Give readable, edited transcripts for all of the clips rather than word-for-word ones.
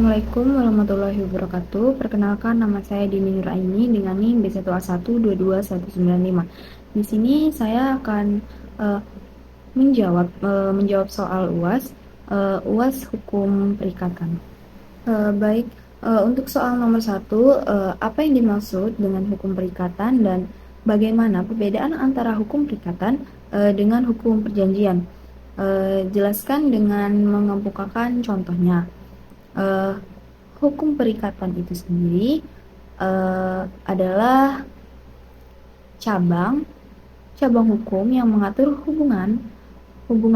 Assalamualaikum warahmatullahi wabarakatuh. Perkenalkan, nama saya Dini Nuraini dengan NIM B1A1221195. Di sini saya akan menjawab soal UAS hukum perikatan. Baik, untuk soal nomor 1, apa yang dimaksud dengan hukum perikatan dan bagaimana perbedaan antara hukum perikatan dengan hukum perjanjian? Jelaskan dengan mengemukakan contohnya. Hukum perikatan itu sendiri adalah cabang hukum yang mengatur hubungan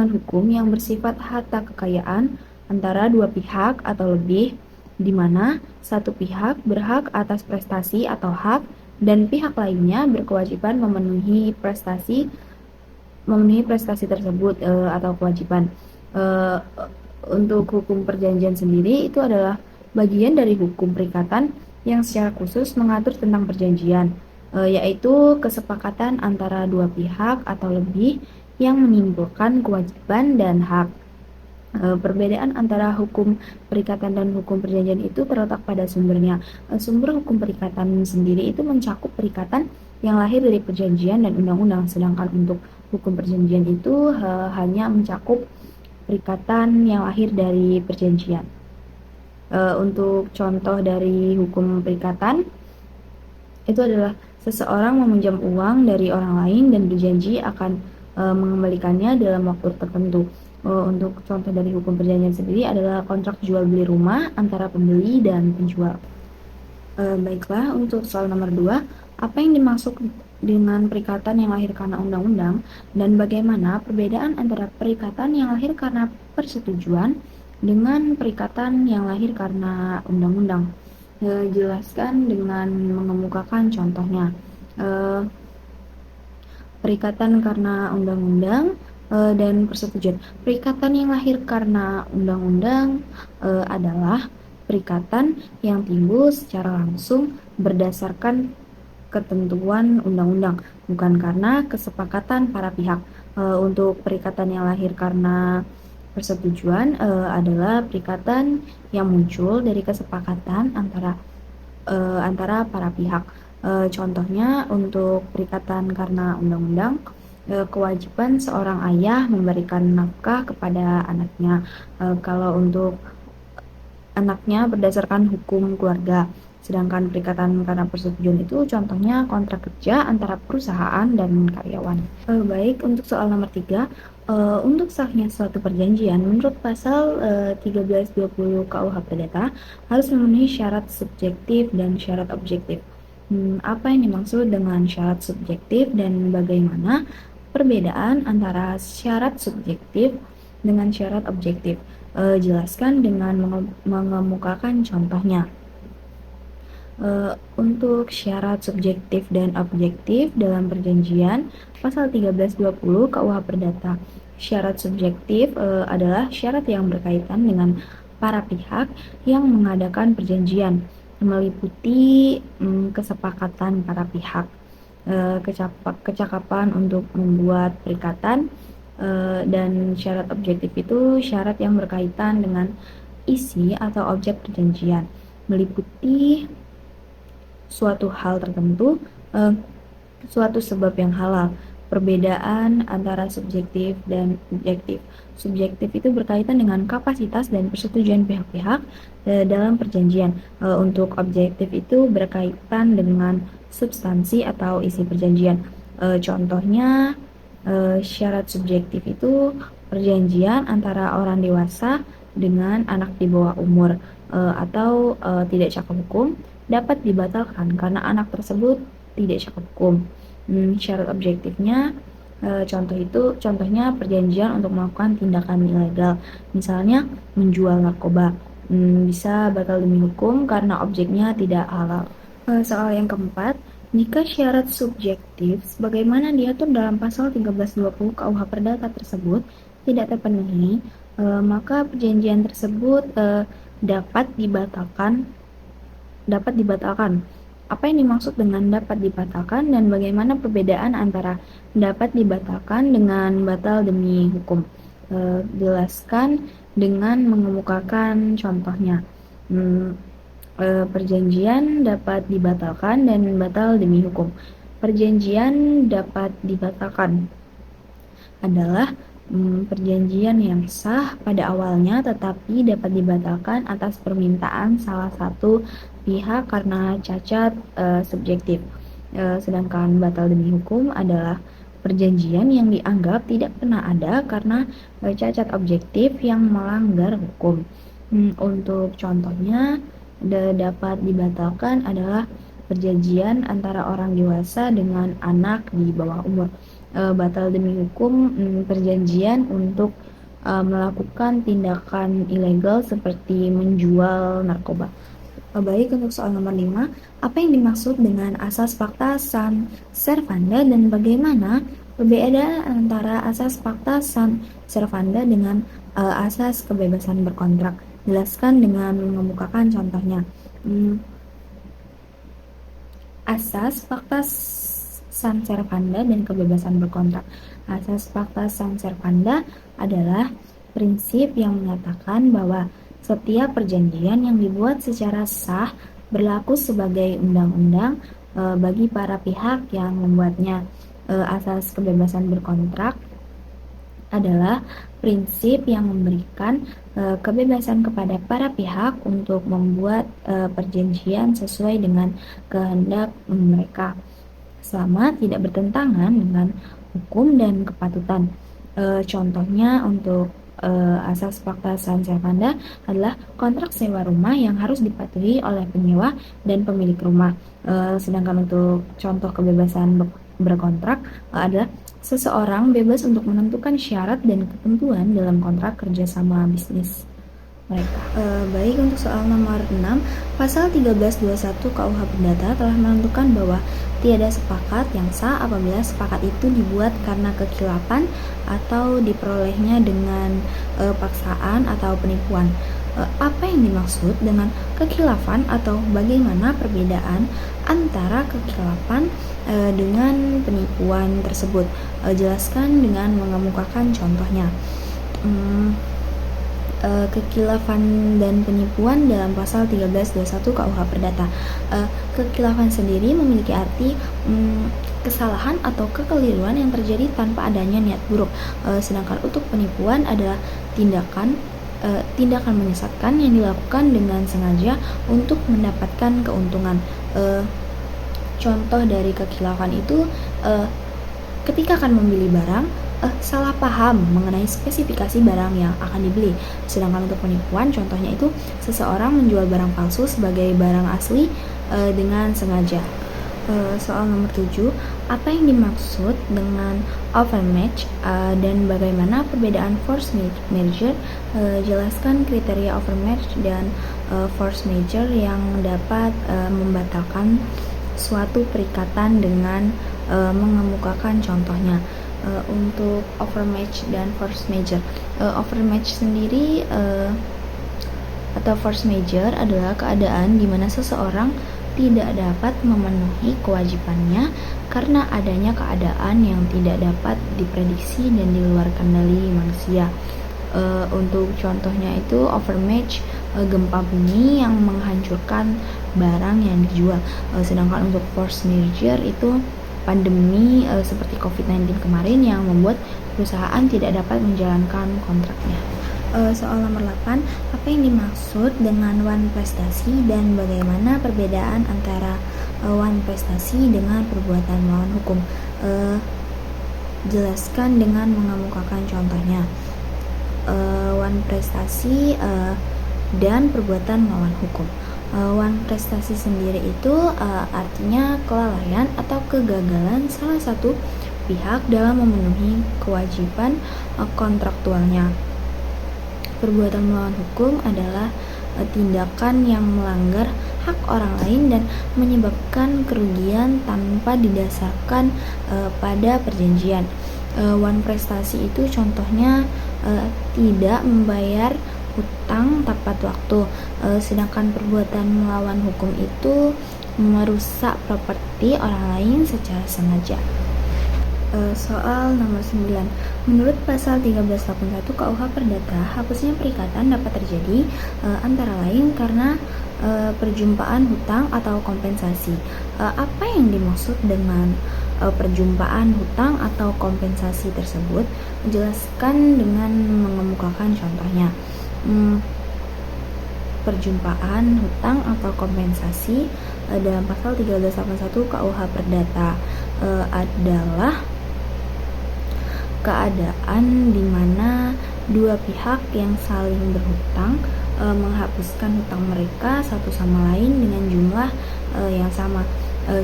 hukum yang bersifat harta kekayaan antara dua pihak atau lebih, di mana satu pihak berhak atas prestasi atau hak dan pihak lainnya berkewajiban memenuhi prestasi tersebut atau kewajiban. Untuk hukum perjanjian sendiri itu adalah bagian dari hukum perikatan yang secara khusus mengatur tentang perjanjian, yaitu kesepakatan antara dua pihak atau lebih yang menimbulkan kewajiban dan hak. Perbedaan antara hukum perikatan dan hukum perjanjian itu terletak pada sumbernya. Sumber hukum perikatan sendiri itu mencakup perikatan yang lahir dari perjanjian dan undang-undang, sedangkan untuk hukum perjanjian itu hanya mencakup perikatan yang lahir dari perjanjian. Untuk contoh dari hukum perikatan itu adalah seseorang meminjam uang dari orang lain dan berjanji akan mengembalikannya dalam waktu tertentu. Untuk contoh dari hukum perjanjian sendiri adalah kontrak jual beli rumah antara pembeli dan penjual. Baiklah, untuk soal nomor 2, apa yang dimaksud dengan perikatan yang lahir karena undang-undang dan bagaimana perbedaan antara perikatan yang lahir karena persetujuan dengan perikatan yang lahir karena undang-undang? Jelaskan dengan mengemukakan contohnya. Perikatan karena undang-undang dan persetujuan. Perikatan yang lahir karena undang-undang adalah perikatan yang timbul secara langsung berdasarkan ketentuan undang-undang, bukan karena kesepakatan para pihak. Untuk perikatan yang lahir karena persetujuan adalah perikatan yang muncul dari kesepakatan antara para pihak. Contohnya untuk perikatan karena undang-undang, kewajiban seorang ayah memberikan nafkah kepada anaknya. Kalau untuk anaknya berdasarkan hukum keluarga. Sedangkan perikatan karena persetujuan itu contohnya kontrak kerja antara perusahaan dan karyawan. Baik, untuk soal nomor 3, untuk sahnya suatu perjanjian menurut pasal 1320 KUH Perdata harus memenuhi syarat subjektif dan syarat objektif. Apa yang dimaksud dengan syarat subjektif dan bagaimana perbedaan antara syarat subjektif dengan syarat objektif? Jelaskan dengan mengemukakan contohnya. Untuk syarat subjektif dan objektif dalam perjanjian, pasal 1320 KUH Perdata. Syarat subjektif adalah syarat yang berkaitan dengan para pihak yang mengadakan perjanjian, meliputi kesepakatan para pihak, kecakapan untuk membuat perikatan, dan syarat objektif itu syarat yang berkaitan dengan isi atau objek perjanjian, meliputi suatu hal tertentu, suatu sebab yang halal. Perbedaan antara subjektif dan objektif. Subjektif itu berkaitan dengan kapasitas dan persetujuan pihak-pihak dalam perjanjian. Untuk objektif itu berkaitan dengan substansi atau isi perjanjian. Contohnya, syarat subjektif itu perjanjian antara orang dewasa dengan anak di bawah umur atau tidak cakap hukum dapat dibatalkan karena anak tersebut tidak cakap hukum. Syarat objektifnya contohnya perjanjian untuk melakukan tindakan ilegal, misalnya menjual narkoba, bisa batal demi hukum karena objeknya tidak halal. Soal yang keempat, jika syarat subjektif sebagaimana diatur dalam pasal 1320 KUH Perdata tersebut tidak terpenuhi, maka perjanjian tersebut dapat dibatalkan. Apa yang dimaksud dengan dapat dibatalkan dan bagaimana perbedaan antara dapat dibatalkan dengan batal demi hukum? Jelaskan dengan mengemukakan contohnya. Hmm, Perjanjian dapat dibatalkan dan batal demi hukum. Perjanjian dapat dibatalkan adalah perjanjian yang sah pada awalnya tetapi dapat dibatalkan atas permintaan salah satu pihak karena cacat subjektif. Sedangkan batal demi hukum adalah perjanjian yang dianggap tidak pernah ada karena cacat objektif yang melanggar hukum. Untuk contohnya dapat dibatalkan adalah perjanjian antara orang dewasa dengan anak di bawah umur. Batal demi hukum perjanjian untuk melakukan tindakan ilegal seperti menjual narkoba. Baik, untuk soal nomor 5, apa yang dimaksud dengan asas fakta san servanda dan bagaimana perbedaan antara asas fakta san servanda dengan asas kebebasan berkontrak? Jelaskan dengan mengemukakan contohnya. Asas fakta san servanda dan kebebasan berkontrak. Asas fakta san servanda adalah prinsip yang menyatakan bahwa setiap perjanjian yang dibuat secara sah berlaku sebagai undang-undang bagi para pihak yang membuatnya. Asas kebebasan berkontrak adalah prinsip yang memberikan kebebasan kepada para pihak untuk membuat perjanjian sesuai dengan kehendak mereka selama tidak bertentangan dengan hukum dan kepatutan. Contohnya untuk asas fakta san servanda adalah kontrak sewa rumah yang harus dipatuhi oleh penyewa dan pemilik rumah. Sedangkan untuk contoh kebebasan berkontrak adalah seseorang bebas untuk menentukan syarat dan ketentuan dalam kontrak kerjasama bisnis mereka. Baik, untuk soal nomor 6, pasal 1321 KUH Perdata telah menentukan bahwa tiada sepakat yang sah apabila sepakat itu dibuat karena kekhilafan atau diperolehnya dengan paksaan atau penipuan. Apa yang dimaksud dengan kekhilafan atau bagaimana perbedaan antara kekhilafan dengan penipuan tersebut? Jelaskan dengan mengemukakan contohnya. Kekhilafan dan penipuan dalam pasal 1321 KUH Perdata. Kekhilafan sendiri memiliki arti kesalahan atau kekeliruan yang terjadi tanpa adanya niat buruk. Sedangkan untuk penipuan adalah tindakan menyesatkan yang dilakukan dengan sengaja untuk mendapatkan keuntungan. Contoh dari kekhilafan itu ketika akan membeli barang, salah paham mengenai spesifikasi barang yang akan dibeli. Sedangkan untuk penipuan, contohnya itu seseorang menjual barang palsu sebagai barang asli dengan sengaja. Soal nomor 7, apa yang dimaksud dengan overmatch dan bagaimana perbedaan force major? Jelaskan kriteria overmatch dan force major yang dapat membatalkan suatu perikatan dengan mengemukakan contohnya. Untuk overmatch dan force major, overmatch sendiri atau force major adalah keadaan di mana seseorang tidak dapat memenuhi kewajibannya karena adanya keadaan yang tidak dapat diprediksi dan di luar kendali manusia. Untuk contohnya itu overmatch gempa bumi yang menghancurkan barang yang dijual. Sedangkan untuk force major itu pandemi seperti COVID-19 kemarin yang membuat perusahaan tidak dapat menjalankan kontraknya. Soal nomor 8, apa yang dimaksud dengan wan prestasi dan bagaimana perbedaan antara wan prestasi dengan perbuatan melawan hukum? Jelaskan dengan mengemukakan contohnya. Wan prestasi dan perbuatan melawan hukum. Wan prestasi sendiri itu artinya kelalaian atau kegagalan salah satu pihak dalam memenuhi kewajiban kontraktualnya. Perbuatan melawan hukum adalah tindakan yang melanggar hak orang lain dan menyebabkan kerugian tanpa didasarkan pada perjanjian. Wan prestasi itu contohnya tidak membayar hutang tepat waktu, sedangkan perbuatan melawan hukum itu merusak properti orang lain secara sengaja. Soal nomor 9. Menurut pasal 1381 KUH Perdata, hapusnya perikatan dapat terjadi antara lain karena perjumpaan hutang atau kompensasi. Apa yang dimaksud dengan perjumpaan hutang atau kompensasi tersebut? Jelaskan dengan mengemukakan contohnya. Perjumpaan hutang atau kompensasi dalam pasal 1381 KUH Perdata adalah keadaan di mana dua pihak yang saling berhutang menghapuskan hutang mereka satu sama lain dengan jumlah yang sama.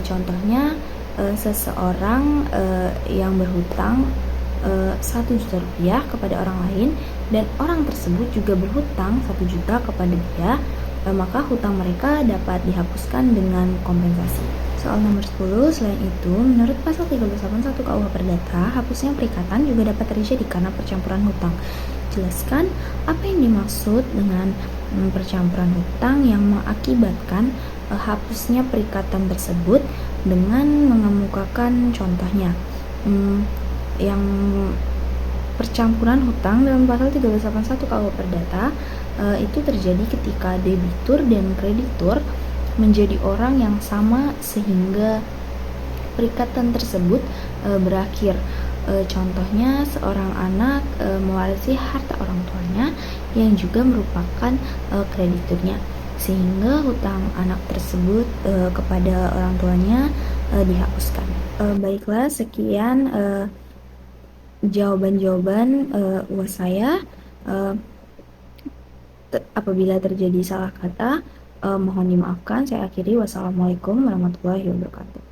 Contohnya, seseorang yang berhutang 1 juta rupiah kepada orang lain dan orang tersebut juga berhutang 1 juta kepada dia, maka hutang mereka dapat dihapuskan dengan kompensasi. Soal nomor 10, selain itu, menurut pasal 1381 KUH Perdata, hapusnya perikatan juga dapat terjadi karena percampuran hutang. Jelaskan apa yang dimaksud dengan percampuran hutang yang mengakibatkan hapusnya perikatan tersebut dengan mengemukakan contohnya. Yang percampuran hutang dalam pasal 1381 KUH Perdata itu terjadi ketika debitur dan kreditur menjadi orang yang sama sehingga perikatan tersebut berakhir. Contohnya, seorang anak mewarisi harta orang tuanya yang juga merupakan krediturnya, sehingga hutang anak tersebut kepada orang tuanya dihapuskan. Baiklah, sekian jawaban-jawaban UAS saya. Apabila terjadi salah kata, mohon dimaafkan. Saya akhiri. Wassalamualaikum warahmatullahi wabarakatuh.